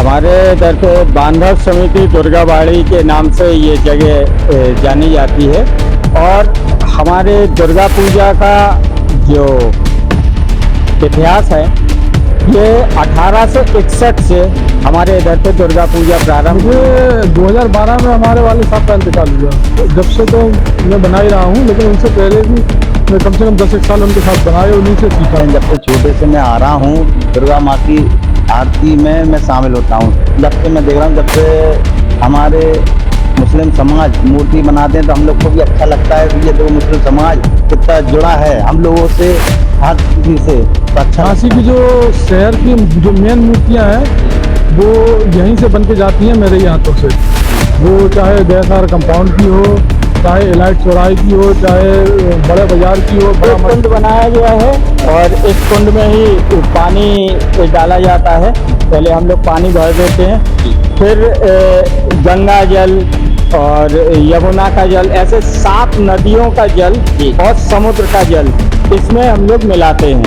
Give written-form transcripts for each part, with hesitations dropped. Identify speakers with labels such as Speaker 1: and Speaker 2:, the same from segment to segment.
Speaker 1: हमारे इधर पे बांधव समिति दुर्गाबाड़ी के नाम से ये जगह जानी जाती है। और हमारे दुर्गा पूजा का जो इतिहास है ये 1861 से हमारे इधर पे दुर्गा पूजा प्रारंभ हुई।
Speaker 2: 2012 में हमारे वाले साहब का इंतकाल हुआ। जब से तो मैं बना ही रहा हूँ, लेकिन उनसे पहले भी मैं कम से कम 10 साल उनके साथ बनाए, उन्हीं से सीखा।
Speaker 3: जब से छोटे से मैं आ रहा हूँ दुर्गा माँ की आरती में मैं शामिल होता हूँ। जब से मैं देख रहा हूँ, जब से हमारे मुस्लिम समाज मूर्ति बनाते हैं तो हम लोग को भी अच्छा लगता है कि ये दो मुस्लिम समाज कितना जुड़ा है हम लोगों से, हर किसी से।
Speaker 2: झांसी की जो शहर की जो मेन मूर्तियाँ हैं वो यहीं से बन के जाती हैं मेरे हाथों से। वो चाहे गैसार कंपाउंड की हो, चाहे इलाइट चौराहे की हो, चाहे बड़े बाजार की हो।
Speaker 1: बड़ा कुंड बनाया गया है और इस कुंड में ही पानी डाला जाता है। पहले हम लोग पानी भर देते हैं, फिर गंगा जल और यमुना का जल, ऐसे 7 नदियों का जल और समुद्र का जल इसमें हम लोग मिलाते हैं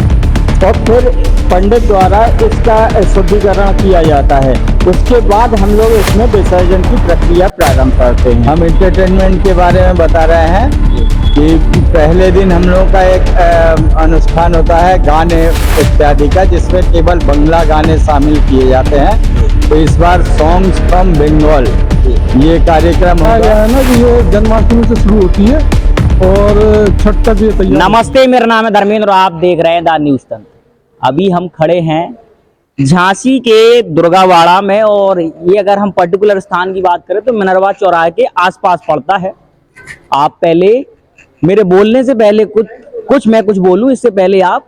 Speaker 1: और फिर पंडित द्वारा इसका शुद्धिकरण किया जाता है। उसके बाद हम लोग इसमें विसर्जन की प्रक्रिया प्रारंभ करते हैं।
Speaker 3: हम एंटरटेनमेंट के बारे में बता रहे हैं कि पहले दिन हम लोगों का एक अनुष्ठान होता है गाने इत्यादि का, जिसमें केवल बांग्ला गाने शामिल किए जाते हैं। तो इस बार सॉन्ग्स फ्रॉम बंगाल ये कार्यक्रम
Speaker 2: गया है ना कि ये जन्माष्टमी से शुरू होती है और छठ तक ये तैयार।
Speaker 4: नमस्ते, मेरा नाम है धर्मेंद्र और आप देख रहे हैं द न्यूज़ तंत्र। अभी हम खड़े हैं झांसी के दुर्गावाड़ा में और ये अगर हम पर्टिकुलर स्थान की बात करें तो मिनरवा चौराहे के आसपास पड़ता है। आप पहले मेरे बोलने से पहले कुछ बोलूं इससे पहले आप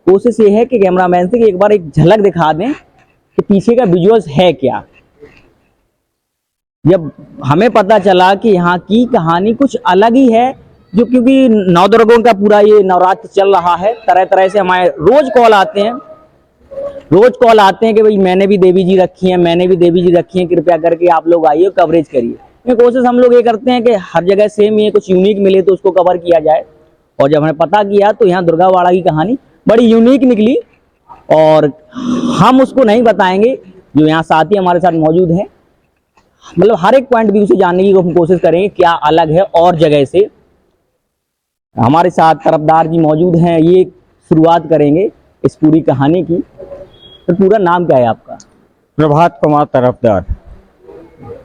Speaker 4: कोशिश ये है कि कैमरामैन से कि एक बार एक झलक दिखा दें कि पीछे का विजुअल्स है क्या। जब हमें पता चला कि यहाँ की कहानी कुछ अलग ही है, जो क्योंकि नवदुर्गों का पूरा ये नवरात्र चल रहा है, तरह तरह से हमारे रोज कॉल आते हैं कि भाई मैंने भी देवी जी रखी हैं, कृपया करके आप लोग आइए कवरेज करिए। ये कोशिश हम लोग ये करते हैं कि हर जगह सेम ये कुछ यूनिक मिले तो उसको कवर किया जाए। और जब हमें पता किया तो यहाँ दुर्गावाड़ा की कहानी बड़ी यूनिक निकली और हम उसको नहीं बताएंगे। जो यहाँ साथी हमारे साथ मौजूद हैं, मतलब हर एक पॉइंट भी उसे जानने की हम कोशिश करेंगे क्या अलग है और जगह से। हमारे साथ तरफदार जी मौजूद हैं, ये शुरुआत करेंगे इस पूरी कहानी की। तो पूरा नाम क्या है आपका?
Speaker 1: प्रभात कुमार तरफदार।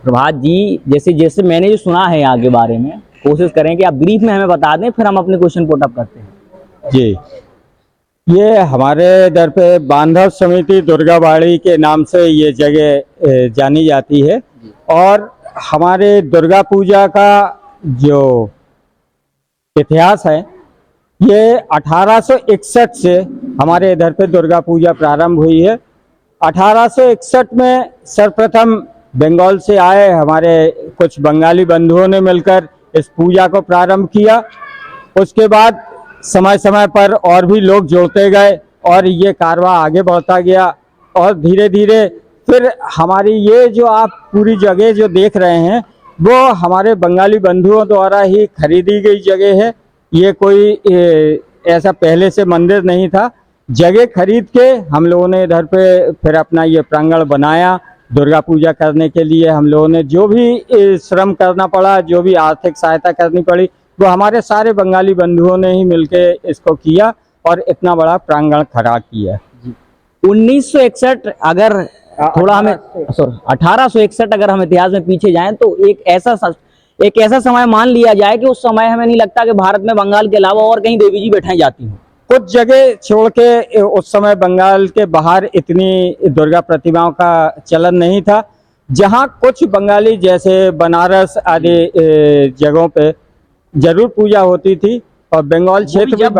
Speaker 4: प्रभात जी, जैसे जैसे मैंने जो सुना है यहाँ के बारे में, कोशिश करें कि आप ब्रीफ में हमें बता दें, फिर हम अपने क्वेश्चन पुट अप करते हैं।
Speaker 1: जी, ये हमारे इधर पे बांधव समिति दुर्गाबाड़ी के नाम से ये जगह जानी जाती है। और हमारे दुर्गा पूजा का जो इतिहास है ये 1861 से हमारे इधर पे दुर्गा पूजा प्रारंभ हुई है। 1861 में सर्वप्रथम बंगाल से आए हमारे कुछ बंगाली बंधुओं ने मिलकर इस पूजा को प्रारंभ किया। उसके बाद समय समय पर और भी लोग जोड़ते गए और ये कारवां आगे बढ़ता गया और धीरे धीरे फिर हमारी ये जो आप पूरी जगह जो देख रहे हैं वो हमारे बंगाली बंधुओं द्वारा ही खरीदी गई जगह है। ये कोई ऐसा पहले से मंदिर नहीं था। जगह खरीद के हम लोगों ने इधर पे फिर अपना ये प्रांगण बनाया। दुर्गा पूजा करने के लिए हम लोगों ने जो भी श्रम करना पड़ा, जो भी आर्थिक सहायता करनी पड़ी, वो हमारे सारे बंगाली बंधुओं ने ही मिलके इसको किया और इतना बड़ा प्रांगण खड़ा किया।
Speaker 4: 1961 अगर थोड़ा हमें 1861 अगर हम इतिहास में पीछे जाएं तो एक ऐसा समय मान लिया जाए कि उस समय हमें नहीं लगता कि भारत में बंगाल के अलावा और कहीं देवी जी बैठाई जाती हूँ।
Speaker 1: कुछ जगह छोड़ के उस समय बंगाल के बाहर इतनी दुर्गा प्रतिमाओं का चलन नहीं था। जहाँ कुछ बंगाली जैसे बनारस आदि जगहों पे जरूर पूजा होती थी और बंगाल क्षेत्र
Speaker 4: जब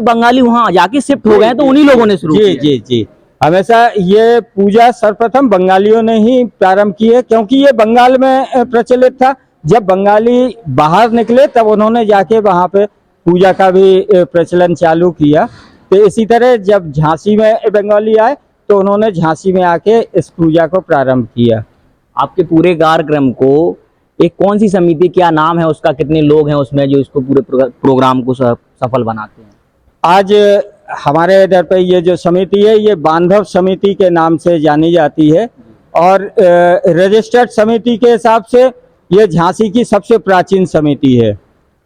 Speaker 4: बंगाली वहाँ जाके शिफ्ट हो गए तो उन्हीं लोगों ने शुरू किया।
Speaker 1: जी, हमेशा ये पूजा सर्वप्रथम बंगालियों ने ही प्रारंभ की है, क्योंकि ये बंगाल में प्रचलित था। जब बंगाली बाहर निकले तब उन्होंने जाके वहाँ पे पूजा का भी प्रचलन चालू किया। तो इसी तरह जब झांसी में बंगाली आए तो उन्होंने झांसी में आके इस पूजा को प्रारंभ किया।
Speaker 4: आपके पूरे कार्यक्रम को एक कौन सी समिति, क्या नाम है उसका, कितने लोग हैं उसमें जो इसको पूरे प्रोग्राम को सफल बनाते हैं?
Speaker 1: आज हमारे इधर पे ये जो समिति है ये बांधव समिति के नाम से जानी जाती है और रजिस्टर्ड समिति के हिसाब से ये झांसी की सबसे प्राचीन समिति है,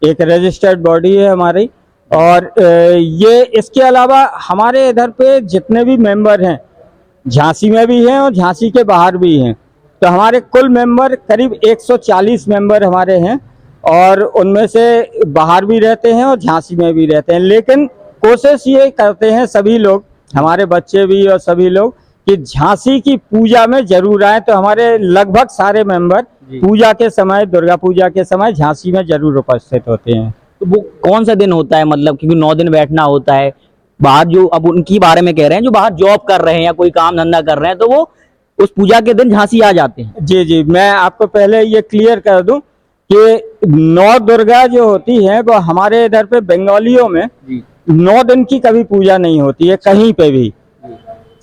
Speaker 1: एक रजिस्टर्ड बॉडी है हमारी। और ये इसके अलावा हमारे इधर पे जितने भी मेंबर हैं झांसी में भी हैं और झांसी के बाहर भी हैं, तो हमारे कुल मेंबर करीब 140 मेंबर हमारे हैं, और उनमें से बाहर भी रहते हैं और झांसी में भी रहते हैं। लेकिन कोशिश ये करते हैं सभी लोग, हमारे बच्चे भी और सभी लोग, कि झांसी की पूजा में जरूर आए। तो हमारे लगभग सारे मेंबर पूजा के समय, दुर्गा पूजा के समय झांसी में जरूर उपस्थित होते हैं।
Speaker 4: तो वो कौन सा दिन होता है, मतलब क्योंकि 9 दिन बैठना होता है बाहर, जो अब उनकी बारे में कह रहे हैं जो बाहर जॉब कर रहे हैं या कोई काम धंधा कर रहे हैं, तो वो उस पूजा के दिन झांसी आ जाते हैं।
Speaker 1: जी जी, मैं आपको पहले ये क्लियर कर दूं कि 9 दुर्गा जो होती है वो हमारे इधर पे बंगालियों में 9 दिन की कभी पूजा नहीं होती है कहीं पे भी,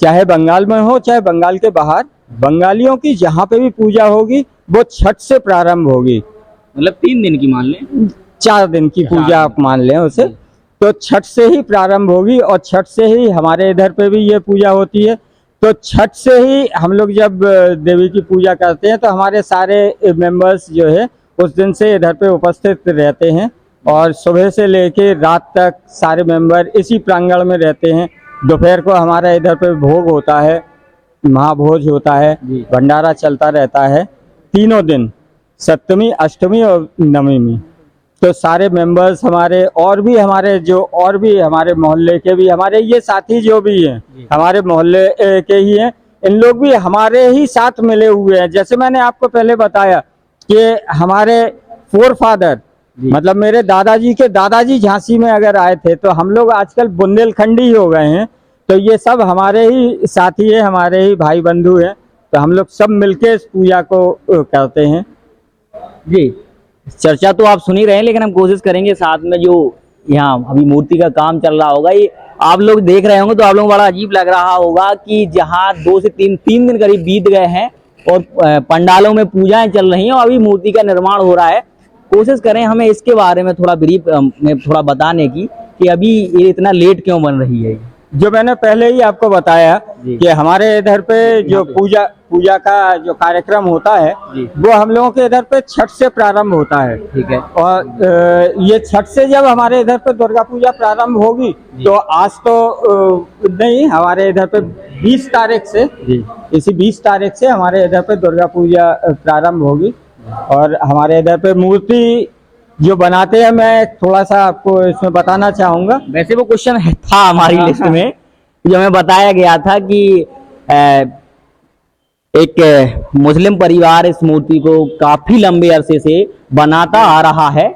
Speaker 1: चाहे बंगाल में हो चाहे बंगाल के बाहर। बंगालियों की जहाँ पे भी पूजा होगी वो छठ से प्रारंभ होगी,
Speaker 4: मतलब 3 दिन की मान लें,
Speaker 1: 4 दिन की पूजा आप मान लें उसे, तो छठ से ही प्रारंभ होगी। और छठ से ही हमारे इधर पे भी ये पूजा होती है। तो छठ से ही हम लोग जब देवी की पूजा करते हैं तो हमारे सारे मेंबर्स जो है उस दिन से इधर पे उपस्थित रहते हैं, और सुबह से लेके रात तक सारे मेंबर इसी प्रांगण में रहते हैं। दोपहर को हमारा इधर पे भोग होता है, महाभोज होता है, भंडारा चलता रहता है तीनों दिन, सप्तमी, अष्टमी और नवमी में। तो सारे मेंबर्स हमारे और भी हमारे मोहल्ले के भी, हमारे ये साथी जो भी हैं हमारे मोहल्ले के ही हैं, इन लोग भी हमारे ही साथ मिले हुए हैं। जैसे मैंने आपको पहले बताया कि हमारे फोर फादर, मतलब मेरे दादाजी के दादाजी झांसी में अगर आए थे, तो हम लोग आजकल बुंदेलखंडी हो गए हैं। तो ये सब हमारे ही साथी है, हमारे ही भाई बंधु हैं। तो हम लोग सब मिलके इस पूजा को करते हैं।
Speaker 4: जी, चर्चा तो आप सुन ही रहे हैं, लेकिन हम कोशिश करेंगे साथ में जो यहाँ अभी मूर्ति का काम चल रहा होगा, ये आप लोग देख रहे होंगे तो आप लोगों को बड़ा अजीब लग रहा होगा कि जहाँ 2 से 3 दिन करीब बीत गए हैं और पंडालों में पूजाएं चल रही हैं और अभी मूर्ति का निर्माण हो रहा है। कोशिश करें हमें इसके बारे में थोड़ा ब्रीफ में थोड़ा बताने की कि अभी ये इतना लेट क्यों बन रही है।
Speaker 1: जो मैंने पहले ही आपको बताया कि हमारे इधर पे जो पूजा का जो कार्यक्रम होता है वो हम लोगों के इधर पे छठ से प्रारंभ होता है।
Speaker 4: ठीक है।
Speaker 1: और ये छठ से जब हमारे इधर पे दुर्गा पूजा प्रारंभ होगी, तो आज तो नहीं, हमारे इधर पे 20 तारीख से, इसी 20 तारीख से हमारे इधर पे दुर्गा पूजा प्रारंभ होगी। और हमारे इधर पे मूर्ति जो बनाते हैं, मैं थोड़ा सा आपको इसमें बताना चाहूंगा।
Speaker 4: वैसे वो क्वेश्चन था हमारी लिस्ट में, जो हमें बताया गया था कि एक मुस्लिम परिवार इस मूर्ति को काफी लंबे अरसे से बनाता आ रहा है।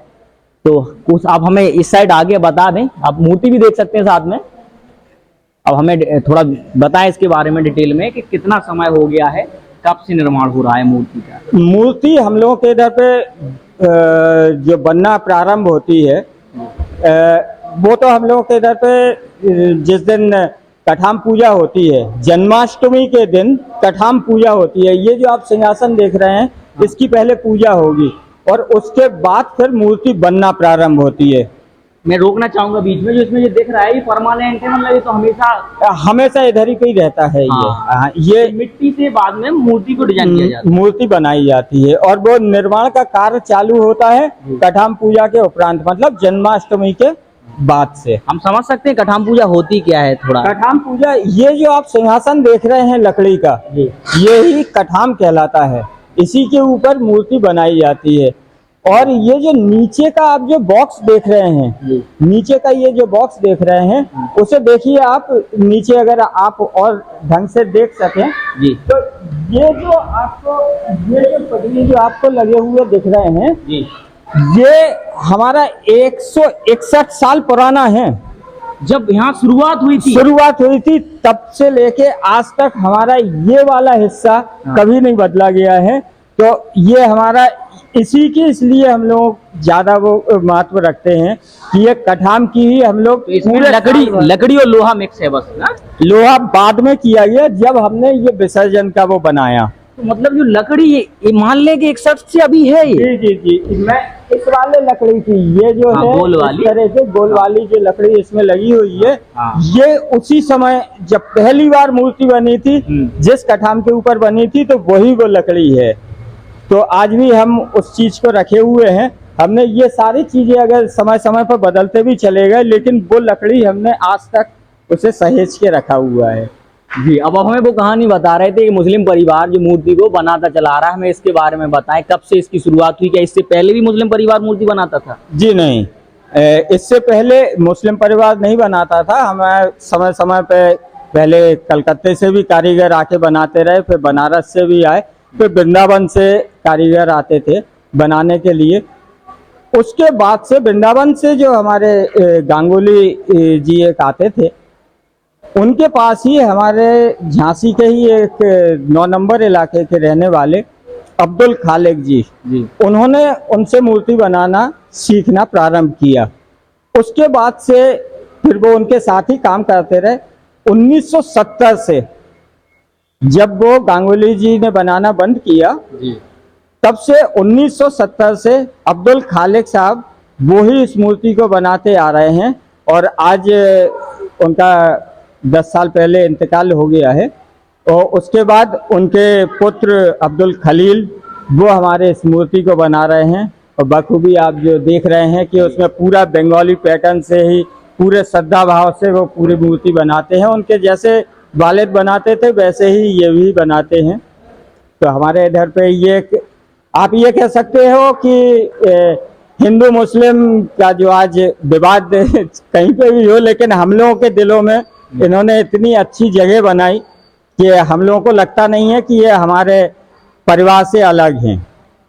Speaker 4: तो कुछ आप हमें इस साइड आगे बता दें, आप मूर्ति भी देख सकते हैं साथ में। अब हमें थोड़ा बताएं इसके बारे में डिटेल में कि कितना समय हो गया है, कब से निर्माण हो रहा है मूर्ति का।
Speaker 1: मूर्ति हम लोगों के इधर पे जो बनना प्रारंभ होती है, वो तो हम लोगों के इधर पे जिस दिन कठाम पूजा होती है, जन्माष्टमी के दिन कठाम पूजा होती है। ये जो आप सिंहासन देख रहे हैं, इसकी पहले पूजा होगी और उसके बाद फिर मूर्ति बनना प्रारंभ होती है।
Speaker 4: मैं रोकना चाहूंगा बीच में, जो इसमें ये दिख रहा है ये परमानेंट है, मतलब ये तो हमेशा
Speaker 1: इधर ही पे ही रहता है। ये
Speaker 4: मिट्टी से बाद में मूर्ति को डिजाइन किया जाता है,
Speaker 1: मूर्ति बनाई जाती है और वो निर्माण का कार्य चालू होता है कठाम पूजा के उपरांत, मतलब जन्माष्टमी के बाद से।
Speaker 4: हम समझ सकते हैं कठाम पूजा होती क्या है थोड़ा।
Speaker 1: कठाम पूजा, ये जो आप सिंहासन देख रहे हैं लकड़ी का, ये ही कठाम कहलाता है। इसी के ऊपर मूर्ति बनाई जाती है। और ये जो नीचे का आप जो बॉक्स देख रहे हैं, नीचे का ये जो बॉक्स देख रहे हैं, उसे देखिए आप नीचे, अगर आप और ढंग से देख सकें
Speaker 4: जी,
Speaker 1: तो ये जो पगड़ी जो आपको लगे हुए दिख रहे हैं
Speaker 4: जी,
Speaker 1: ये हमारा 161 साल पुराना है।
Speaker 4: जब यहाँ शुरुआत हुई थी तब से लेके आज तक हमारा ये वाला हिस्सा कभी नहीं बदला गया है। तो ये हमारा इसी की, इसलिए हम लोग ज्यादा वो महत्व रखते हैं कि ये कठाम की ही हम लोग, इसमें लकड़ी और लोहा मिक्स है बस ना।
Speaker 1: लोहा बाद में किया गया जब हमने ये विसर्जन का वो बनाया।
Speaker 4: तो मतलब जो लकड़ी ये मान ले कि 61 से अभी है ये।
Speaker 1: जी जी जी, मैं इस वाले लकड़ी की, ये जो
Speaker 4: हाँ,
Speaker 1: है
Speaker 4: गोल
Speaker 1: इस
Speaker 4: वाली।
Speaker 1: तरह से गोल वाली जो लकड़ी इसमें लगी हुई है,
Speaker 4: हाँ।
Speaker 1: ये उसी समय जब पहली बार मूर्ति बनी थी, जिस कठाम के ऊपर बनी थी, तो वही वो लकड़ी है। तो आज भी हम उस चीज को रखे हुए हैं। हमने ये सारी चीजें अगर समय समय पर बदलते भी चले गए, लेकिन वो लकड़ी हमने आज तक उसे सहेज के रखा हुआ है।
Speaker 4: जी, अब हमें वो कहानी बता रहे थे कि मुस्लिम परिवार जो मूर्ति को बनाता चला रहा है, हमें इसके बारे में बताएं, कब से इसकी शुरुआत हुई? क्या इससे पहले भी मुस्लिम परिवार मूर्ति बनाता था?
Speaker 1: जी नहीं, इससे पहले मुस्लिम परिवार नहीं बनाता था। हमें समय समय पे पहले कलकत्ते से भी कारीगर आके बनाते रहे, फिर बनारस से भी आए, फिर वृंदावन से कारीगर आते थे बनाने के लिए। उसके बाद से वृंदावन से जो हमारे गांगुली जी एक आते थे, उनके पास ही हमारे झांसी के ही एक 9 नंबर इलाके के रहने वाले अब्दुल खालिक जी, उन्होंने उनसे मूर्ति बनाना सीखना प्रारंभ किया। उसके बाद से फिर वो उनके साथ ही काम करते रहे। 1970 से जब वो गांगुली जी ने बनाना बंद किया, तब से 1970 से अब्दुल खालिक साहब वो ही इस मूर्ति को बनाते आ रहे हैं। और आज उनका 10 साल पहले इंतकाल हो गया है, और उसके बाद उनके पुत्र अब्दुल खलील वो हमारे इस मूर्ति को बना रहे हैं। और बखूबी आप जो देख रहे हैं कि उसमें पूरा बंगाली पैटर्न से ही, पूरे श्रद्धा भाव से वो पूरी मूर्ति बनाते हैं। उनके जैसे वालिद बनाते थे वैसे ही ये भी बनाते हैं। तो हमारे इधर पे ये आप ये कह सकते हो कि हिंदू मुस्लिम का जो आज विवाद कहीं पे भी हो, लेकिन हम लोगों के दिलों में इन्होंने इतनी अच्छी जगह बनाई कि हम लोगों को लगता नहीं है कि ये हमारे परिवार से अलग हैं।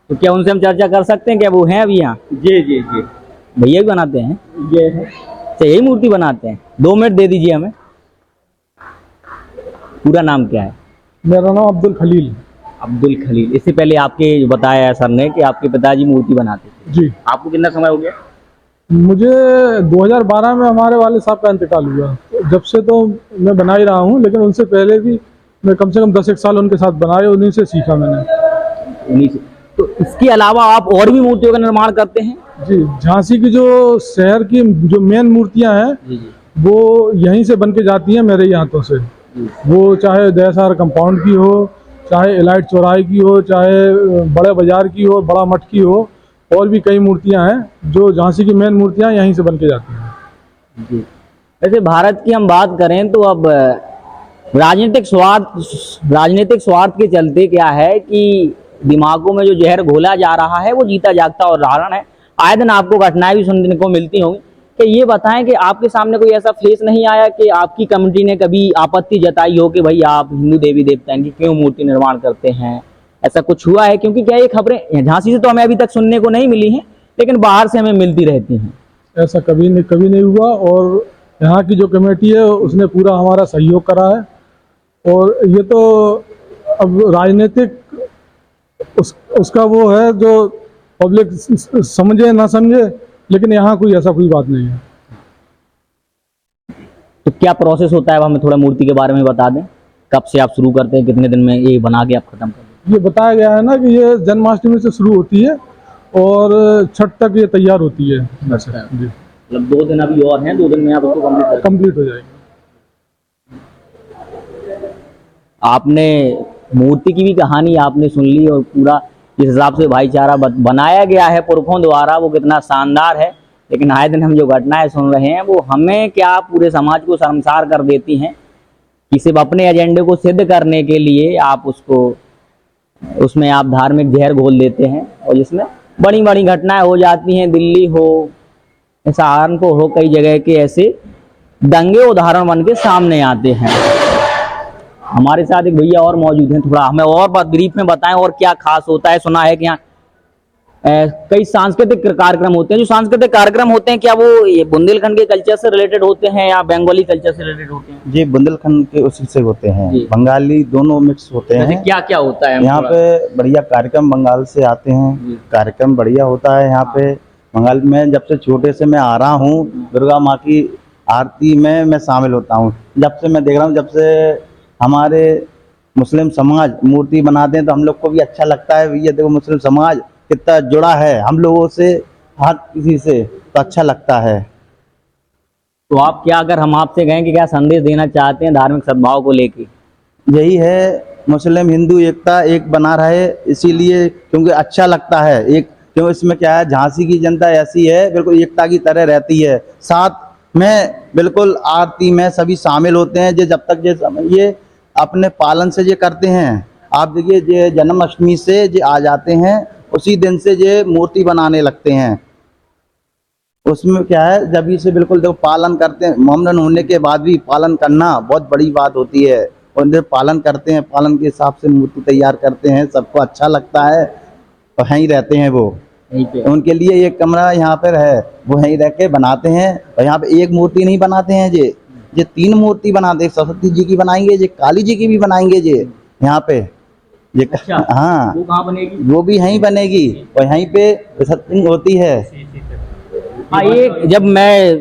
Speaker 4: तो क्या उनसे हम चर्चा कर सकते हैं? क्या वो हैं अभी यहाँ?
Speaker 1: जी जी जी,
Speaker 4: भैया भी बनाते हैं?
Speaker 1: ये है।
Speaker 4: अच्छा, यही मूर्ति बनाते हैं? 2 मिनट दे दीजिए हमें। पूरा नाम क्या है?
Speaker 2: मेरा नाम अब्दुल खलील।
Speaker 4: अब्दुल खलील। इससे पहले आपके बताया सर ने कि आपके पिताजी मूर्ति बनाते थे।
Speaker 2: जी।
Speaker 4: आपको कितना समय हो गया?
Speaker 2: मुझे 2012 में हमारे वाले साहब का इंतकाल हुआ। जब से तो मैं बना ही रहा हूँ, लेकिन उनसे पहले भी मैं कम से कम 10 साल उनके साथ बनाए, उन्हीं से सीखा मैंने।
Speaker 4: उन्हीं से। तो इसके अलावा आप और भी मूर्तियों का निर्माण करते हैं?
Speaker 2: जी, झांसी की जो शहर की जो मेन मूर्तियाँ हैं, वो यहीं से बन के जाती हैं मेरे ही हाथों से। वो चाहे दहसार कंपाउंड की हो, चाहे इलाइट चौराहे की हो, चाहे बड़े बाजार की हो, बड़ा मठ की हो, और भी कई मूर्तियां हैं जो झांसी की मेन मूर्तियां यहीं से बन के जाती हैं।
Speaker 4: जी। वैसे भारत की हम बात करें तो अब राजनीतिक स्वार्थ के चलते क्या है कि दिमागों में जो जहर घोला जा रहा है वो जीता जागता उदाहरण है। आए दिन आपको घटनाएं भी सुनने को मिलती होंगी। कि ये बताएं कि आपके सामने कोई ऐसा फेस नहीं आया कि आपकी कमेटी ने कभी आपत्ति जताई हो कि भाई आप हिंदू देवी देवताओं की क्यों मूर्ति निर्माण करते हैं? ऐसा कुछ हुआ है? क्योंकि क्या ये खबरें झांसी से तो हमें अभी तक सुनने को नहीं मिली हैं, लेकिन बाहर से हमें मिलती रहती हैं।
Speaker 2: ऐसा कभी नहीं हुआ, और यहाँ की जो कमेटी है उसने पूरा हमारा सहयोग करा है। और ये तो अब राजनीतिक उसका वो है जो पब्लिक समझे ना समझे, लेकिन यहाँ कोई ऐसा कोई बात नहीं है।
Speaker 4: तो क्या प्रोसेस होता है, हमें थोड़ा मूर्ति के बारे में बता दें। कब से आप शुरू करते हैं, कितने दिन में ये बना के आप खत्म करते हैं?
Speaker 2: ये बताया गया है ना कि ये जन्माष्टमी से शुरू होती है और छठ तक ये तैयार होती है। जी,
Speaker 4: मतलब 2 दिन अभी और हैं, 2 दिन में आप उसको
Speaker 2: कंप्लीट हो जाएगी।
Speaker 4: आपने मूर्ति की भी कहानी आपने सुन ली, और पूरा जिस हिसाब से भाईचारा बनाया गया है पुरखों द्वारा वो कितना शानदार है। लेकिन आए दिन हम जो घटनाएं सुन रहे हैं वो हमें क्या पूरे समाज को शर्मसार कर देती हैं कि सिर्फ अपने एजेंडे को सिद्ध करने के लिए आप उसमें आप धार्मिक जहर घोल देते हैं, और जिसमें बड़ी बड़ी घटनाएं हो जाती हैं। दिल्ली हो, सहारनपुर हो, कई जगह के ऐसे दंगे उदाहरण बन के सामने आते हैं। हमारे साथ एक भैया और मौजूद हैं, थोड़ा हमें और ब्रीफ में बताएं और क्या खास होता है। सुना है कि यहाँ कई सांस्कृतिक कार्यक्रम होते हैं। जो सांस्कृतिक कार्यक्रम होते हैं क्या वो ये बुंदेलखंड के कल्चर से रिलेटेड होते हैं या बंगाली कल्चर से रिलेटेड होते हैं?
Speaker 3: जी, बुंदेलखंड के उसी से होते हैं, बंगाली दोनों मिक्स होते हैं।
Speaker 4: क्या क्या होता है
Speaker 3: यहाँ पे? बढ़िया कार्यक्रम बंगाल से आते हैं, कार्यक्रम बढ़िया होता है यहाँ पे। बंगाल में जब से छोटे से मैं आ रहा हूँ, दुर्गा माँ की आरती में मैं शामिल होता हूँ। जब से मैं देख रहा हूँ, जब से हमारे मुस्लिम समाज मूर्ति बनाते हैं तो हम लोग को भी अच्छा लगता है। ये देखो मुस्लिम समाज कितना जुड़ा है हम लोगों से, हर किसी से, तो अच्छा लगता है।
Speaker 4: तो आप क्या, अगर हम आपसे कहें कि क्या संदेश देना चाहते हैं धार्मिक सद्भाव को लेके?
Speaker 3: यही है, मुस्लिम हिंदू एकता एक बना रहे, इसीलिए क्योंकि अच्छा लगता है। एक क्यों इसमें क्या है, झांसी की जनता ऐसी है, बिल्कुल एकता की तरह रहती है, साथ में बिल्कुल आरती में सभी शामिल होते हैं। जब तक ये अपने पालन से ये करते हैं। आप देखिए, ये जन्माष्टमी से ये आ जाते हैं, उसी दिन से ये मूर्ति बनाने लगते हैं। उसमें क्या है, जब इसे बिल्कुल देखो पालन करते हैं, मोमडन होने के बाद भी पालन करना बहुत बड़ी बात होती है। और जब पालन करते हैं, पालन के हिसाब से मूर्ति तैयार करते हैं, सबको अच्छा लगता है, तो वहीं रहते हैं वो। उनके लिए एक कमरा यहाँ पर है, वो वहीं रह के बनाते हैं। और यहाँ पे एक मूर्ति नहीं बनाते हैं, ये 3 मूर्ति बनाते हैं। सरस्वती जी की बनाएंगे, ये काली जी की भी बनाएंगे ये यहाँ पे। ये
Speaker 4: अच्छा,
Speaker 3: हाँ,
Speaker 4: वो कहाँ बनेगी?
Speaker 3: वो भी यहीं बनेगी और यहीं पे सत्संग होती है।
Speaker 4: हाँ, ये जब मैं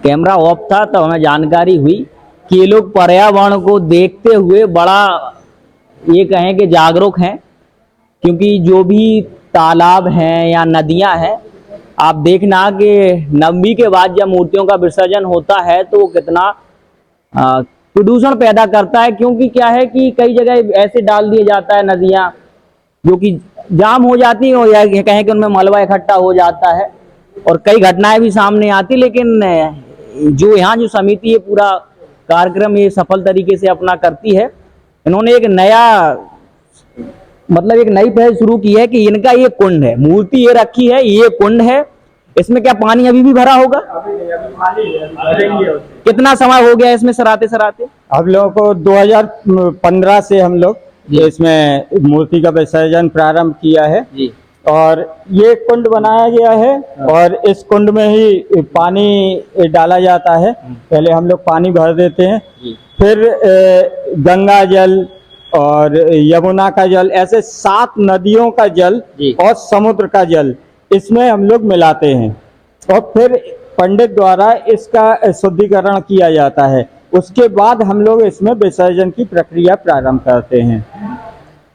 Speaker 4: कैमरा ऑफ था तब हमें जानकारी हुई कि ये लोग पर्यावरण को देखते हुए बड़ा, ये कहें कि जागरूक हैं। क्योंकि जो भी तालाब हैं या नदियां हैं, आप देखना कि नवमी के बाद जब मूर्तियों का विसर्जन होता है तो वो कितना प्रदूषण पैदा करता है। क्योंकि क्या है कि कई जगह ऐसे डाल दिया जाता है नदियां, जो कि जाम हो जाती हैं, या कहें कि उनमें मलबा इकट्ठा हो जाता है और कई घटनाएं भी सामने आती। लेकिन जो यहाँ जो समिति ये पूरा कार्यक्रम ये सफल तरीके से अपना करती है, इन्होंने एक नया, मतलब एक नई पहल शुरू की है कि इनका ये कुंड है, मूर्ति ये रखी है, ये कुंड है, इसमें क्या पानी अभी भी भरा होगा? कितना समय हो गया इसमें सराते सराते?
Speaker 1: हम लोगों को 2015 से हम लोग इसमें मूर्ति का विसर्जन प्रारंभ किया है
Speaker 4: जी।
Speaker 1: और ये कुंड बनाया गया है और इस कुंड में ही पानी डाला जाता है। पहले हम लोग पानी भर देते हैं, फिर गंगा जल और यमुना का जल, ऐसे 7 नदियों का जल और समुद्र का जल इसमें हम लोग मिलाते हैं और फिर पंडित द्वारा इसका शुद्धिकरण किया जाता है। उसके बाद हम लोग इसमें विसर्जन की प्रक्रिया प्रारंभ करते हैं।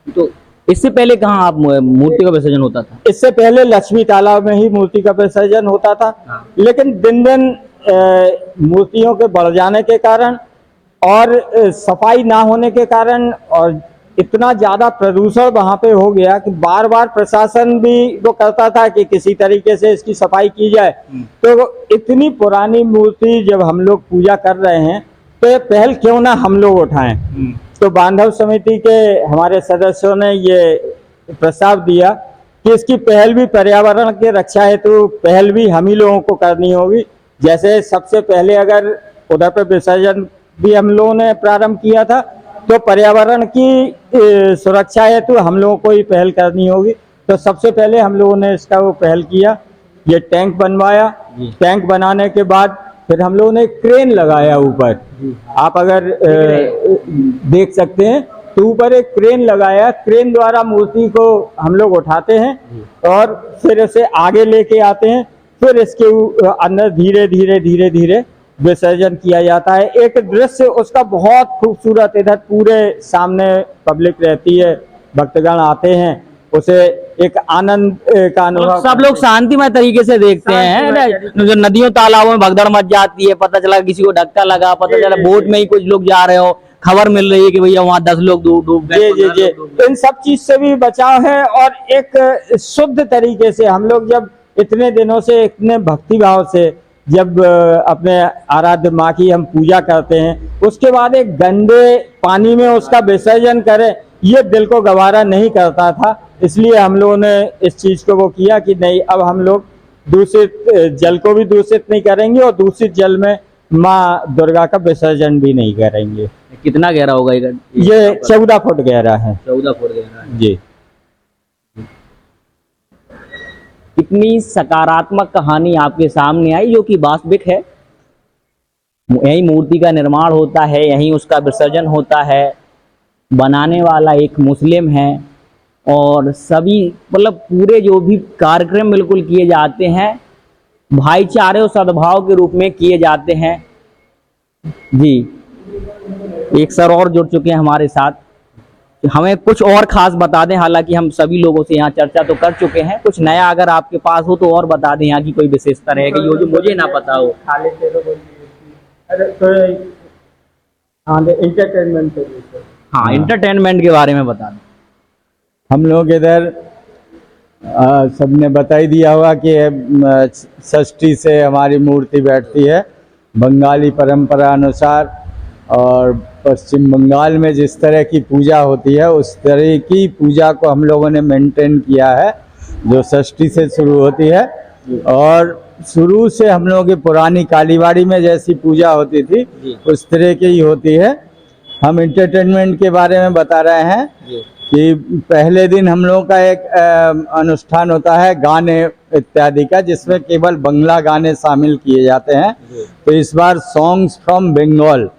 Speaker 4: तो इससे पहले कहाँ आप मूर्ति का विसर्जन होता था?
Speaker 1: इससे पहले लक्ष्मी तालाब में ही मूर्ति का विसर्जन होता था। लेकिन दिन दिन मूर्तियों के बढ़ जाने के कारण और सफाई ना होने के कारण और इतना ज्यादा प्रदूषण वहां पे हो गया कि बार बार प्रशासन भी वो करता था कि किसी तरीके से इसकी सफाई की जाए। तो इतनी पुरानी मूर्ति जब हम लोग पूजा कर रहे हैं तो ये पहल क्यों ना हम लोग उठाएं। तो बांधव समिति के हमारे सदस्यों ने ये प्रस्ताव दिया कि इसकी पहल भी पर्यावरण के रक्षा हेतु पहल भी हम ही लोगों को करनी होगी। जैसे सबसे पहले अगर उधर पे विसर्जन भी हम लोगों ने प्रारंभ किया था, तो पर्यावरण की सुरक्षा हेतु हम लोगों को ही पहल करनी होगी। तो सबसे पहले हम लोगों ने इसका वो पहल किया, ये टैंक बनवाया। टैंक बनाने के बाद फिर हम लोगों ने क्रेन लगाया ऊपर। आप अगर देख सकते हैं तो ऊपर एक क्रेन लगाया। क्रेन द्वारा मूर्ति को हम लोग उठाते हैं और फिर इसे आगे लेके आते हैं। फिर इसके अंदर धीरे धीरे धीरे धीरे विसर्जन किया जाता है। एक दृश्य उसका बहुत खूबसूरत, इधर पूरे सामने पब्लिक रहती है, भक्तगण आते हैं, उसे एक आनंद का अनुभव।
Speaker 4: सब लोग शांतिमय तरीके से देखते हैं। जो नदियों तालाबों में भगदड़ मच जाती है, पता चला किसी को धक्का लगा, पता चला बोट में ही कुछ लोग जा रहे हो, खबर मिल रही है कि भैया वहाँ 10 लोग डूब गए।
Speaker 1: जी। इन सब चीज से भी बचाव है और एक शुद्ध तरीके से हम लोग जब इतने दिनों से इतने भक्ति भाव से जब अपने आराध्य माँ की हम पूजा करते हैं, उसके बाद एक गंदे पानी में उसका विसर्जन करें, ये दिल को गवारा नहीं करता था। इसलिए हम लोगों ने इस चीज को वो किया कि नहीं, अब हम लोग दूषित जल को भी दूषित नहीं करेंगे और दूषित जल में माँ दुर्गा का विसर्जन भी नहीं करेंगे।
Speaker 4: कितना गहरा होगा
Speaker 1: ये 14 फुट गहरा है।
Speaker 4: 14 फुट गहरा है
Speaker 1: जी।
Speaker 4: कितनी सकारात्मक कहानी आपके सामने आई, जो कि वास्तविक है। यही मूर्ति का निर्माण होता है, यहीं उसका विसर्जन होता है। बनाने वाला एक मुस्लिम है और सभी, मतलब पूरे जो भी कार्यक्रम बिल्कुल किए जाते हैं भाईचारे और सद्भाव के रूप में किए जाते हैं। जी, एक सर और जुड़ चुके हैं हमारे साथ। हमें कुछ और खास बता दें, हालांकि हम सभी लोगों से यहाँ चर्चा तो कर चुके हैं, कुछ नया अगर आपके पास हो तो और बता दें, यहाँ की कोई विशेषता रहेगी जो मुझे ना पता हो।
Speaker 1: एंटरटेनमेंट,
Speaker 4: हाँ, एंटरटेनमेंट के बारे में बता दें।
Speaker 1: हम लोग इधर सबने बता ही दिया होगा कि षष्ठी से हमारी मूर्ति बैठती है बंगाली परंपरा अनुसार, और पश्चिम बंगाल में जिस तरह की पूजा होती है उस तरह की पूजा को हम लोगों ने मेंटेन किया है, जो षष्ठी से शुरू होती है। और शुरू से हम लोगों की पुरानी कालीबाड़ी में जैसी पूजा होती थी उस तरह की ही होती है। हम एंटरटेनमेंट के बारे में बता रहे हैं कि पहले दिन हम लोगों का एक अनुष्ठान होता है गाने इत्यादि का, जिसमें केवल बंगला गाने शामिल किए जाते हैं। तो इस बार सॉन्ग्स फ्रॉम बंगाल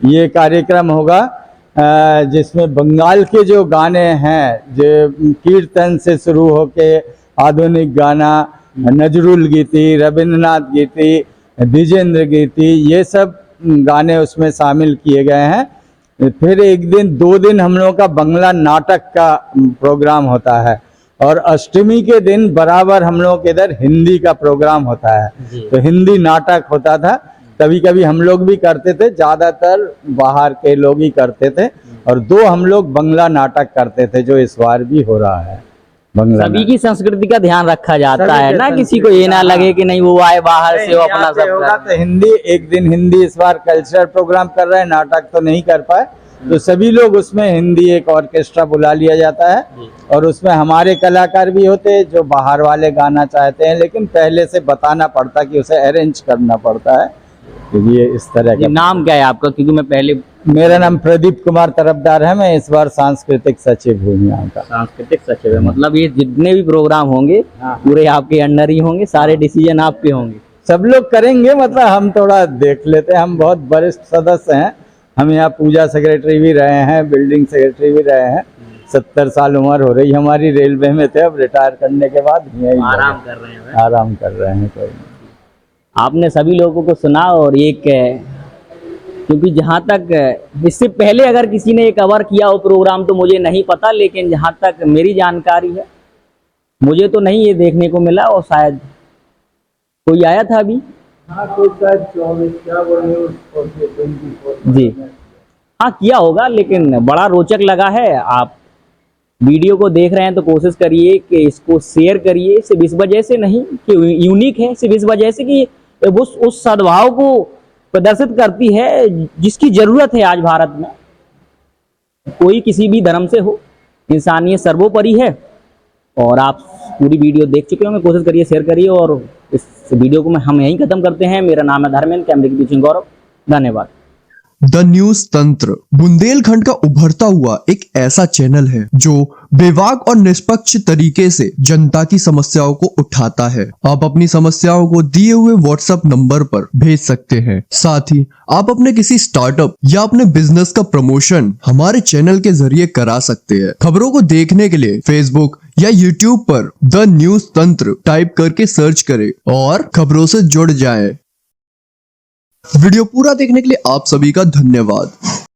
Speaker 1: ये कार्यक्रम होगा, जिसमें बंगाल के जो गाने हैं, जो कीर्तन से शुरू होके आधुनिक गाना, नजरुल गीति, रविंद्रनाथ गीति, द्विजेंद्र गीति, ये सब गाने उसमें शामिल किए गए हैं। फिर एक दिन 2 दिन हम लोगों का बंगला नाटक का प्रोग्राम होता है, और अष्टमी के दिन बराबर हम लोगों के इधर हिंदी का प्रोग्राम होता है। तो हिंदी नाटक होता था, कभी कभी हम लोग भी करते थे, ज़्यादातर बाहर के लोग ही करते थे, और 2 हम लोग बंगला नाटक करते थे, जो इस बार भी हो रहा है। बंगला
Speaker 4: सभी की संस्कृति का ध्यान रखा जाता है ना, किसी को ये ना लगे कि नहीं वो आए बाहर से वो अपना सब
Speaker 1: होगा। तो हिंदी, एक दिन हिंदी इस बार कल्चरल प्रोग्राम कर रहे हैं, नाटक तो नहीं कर पाए, तो सभी लोग उसमें हिंदी एक ऑर्केस्ट्रा बुला लिया जाता है, और उसमें हमारे कलाकार भी होते हैं जो बाहर वाले गाना चाहते हैं, लेकिन पहले से बताना पड़ता कि उसे अरेंज करना पड़ता है। तो ये इस तरह का।
Speaker 4: नाम क्या है आपका? क्योंकि मैं पहले,
Speaker 1: मेरा नाम प्रदीप कुमार तरफदार है, मैं इस बार सांस्कृतिक सचिव हूँ यहाँ का।
Speaker 4: सांस्कृतिक सचिव है, मतलब ये जितने भी प्रोग्राम होंगे पूरे आपके अंडर ही होंगे, सारे डिसीजन आपके होंगे?
Speaker 1: सब लोग करेंगे, मतलब हम थोड़ा देख लेते हैं, हम बहुत वरिष्ठ सदस्य हैं, हम यहाँ पूजा सेक्रेटरी भी रहे हैं, बिल्डिंग सेक्रेटरी भी रहे हैं, 70 साल उम्र हो रही हमारी, रेलवे में थे, अब रिटायर करने के बाद यहीं
Speaker 4: आराम कर रहे हैं।
Speaker 1: आराम कर रहे हैं। कोई नहीं।
Speaker 4: आपने सभी लोगों को सुना, और एक, क्योंकि जहाँ तक इससे पहले अगर किसी ने कवर किया हो प्रोग्राम तो मुझे नहीं पता, लेकिन जहाँ तक मेरी जानकारी है मुझे तो नहीं ये देखने को मिला, और शायद कोई आया था अभी।
Speaker 1: हाँ, कोई शायद 24
Speaker 4: जी हाँ किया होगा, लेकिन बड़ा रोचक लगा है। आप वीडियो को देख रहे हैं तो कोशिश करिए कि इसको शेयर करिए, सिर्फ इस वजह से नहीं कि यूनिक है, सिर्फ इस वजह से कि उस सद्भाव को प्रदर्शित करती है जिसकी जरूरत है आज भारत में। कोई किसी भी धर्म से हो, इंसानियत सर्वोपरि है। और आप पूरी वीडियो देख चुके होंगे, कोशिश करिए, शेयर करिए, और इस वीडियो को हम यहीं खत्म करते हैं। मेरा नाम है धर्मेंद्र, कैमरे के पीछे गौरव, धन्यवाद।
Speaker 5: द न्यूज तंत्र बुंदेलखंड का उभरता हुआ एक ऐसा चैनल है जो बेबाक और निष्पक्ष तरीके से जनता की समस्याओं को उठाता है। आप अपनी समस्याओं को दिए हुए व्हाट्सएप नंबर पर भेज सकते हैं। साथ ही आप अपने किसी स्टार्टअप या अपने बिजनेस का प्रमोशन हमारे चैनल के जरिए करा सकते हैं। खबरों को देखने के लिए फेसबुक या यूट्यूब पर द न्यूज तंत्र टाइप करके सर्च करें और खबरों से जुड़ जाएं। वीडियो पूरा देखने के लिए आप सभी का धन्यवाद।